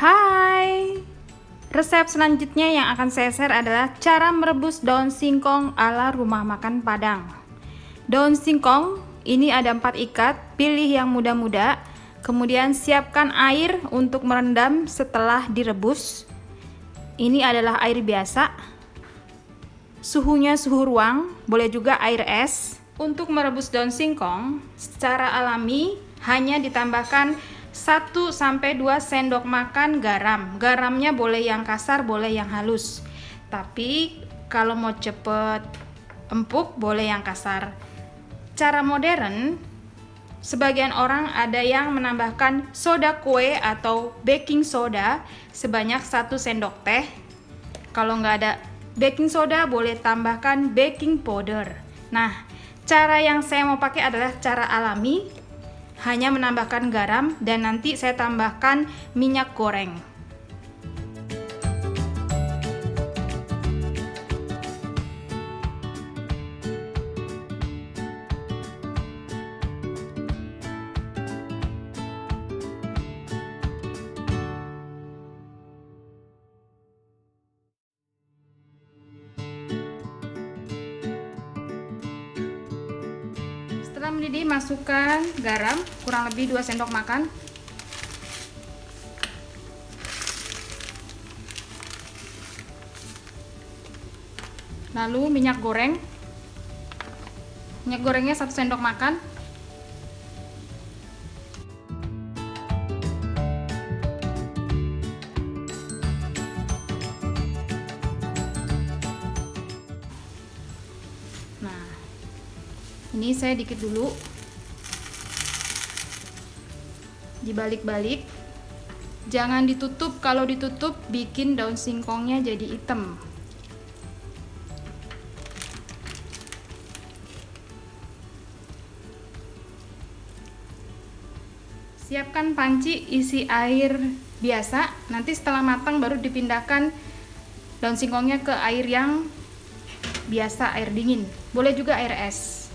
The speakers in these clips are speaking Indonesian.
Hai, resep selanjutnya yang akan saya share adalah cara merebus daun singkong ala rumah makan Padang. Daun singkong ini ada 4 ikat, pilih yang muda-muda. Kemudian siapkan air untuk merendam setelah direbus. Ini adalah air biasa. Suhunya suhu ruang, boleh juga air es. Untuk merebus daun singkong secara alami hanya ditambahkan 1-2 sendok makan garam. Garamnya boleh yang kasar, boleh yang halus. Tapi kalau mau cepet empuk, boleh yang kasar. Cara modern, sebagian orang ada yang menambahkan soda kue atau baking soda sebanyak 1 sendok teh. Kalau nggak ada baking soda, boleh tambahkan baking powder. Nah, cara yang saya mau pakai adalah cara alami. Hanya menambahkan garam dan nanti saya tambahkan minyak goreng. Setelah mendidih, masukkan garam kurang lebih 2 sendok makan. Lalu minyak goreng. Minyak gorengnya 1 sendok makan. Ini saya dikit dulu, dibalik-balik, jangan ditutup. Kalau ditutup bikin daun singkongnya jadi hitam. Siapkan panci isi air biasa, nanti setelah matang baru dipindahkan daun singkongnya ke air yang biasa, air dingin, boleh juga air es.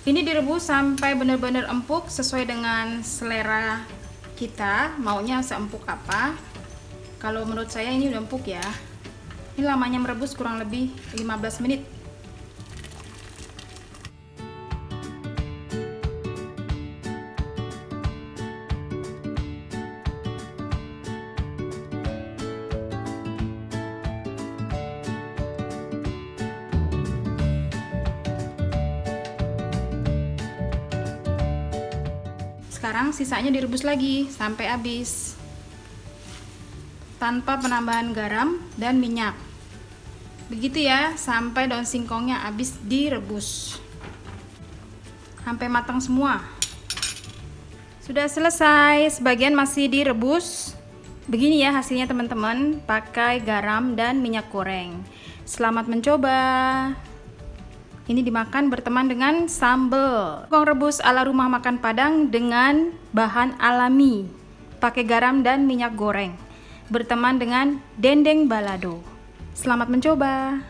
Ini direbus sampai benar-benar empuk sesuai dengan selera kita, maunya seempuk apa. Kalau menurut saya ini udah empuk ya. Ini lamanya merebus kurang lebih 15 menit. Sekarang sisanya direbus lagi sampai habis tanpa penambahan garam dan minyak. Begitu ya, sampai daun singkongnya habis direbus sampai matang semua. Sudah selesai, sebagian masih direbus. Begini ya hasilnya teman-teman, pakai garam dan minyak goreng. Selamat mencoba. Ini dimakan berteman dengan sambal. Singkong rebus ala rumah makan Padang dengan bahan alami. Pakai garam dan minyak goreng. Berteman dengan dendeng balado. Selamat mencoba.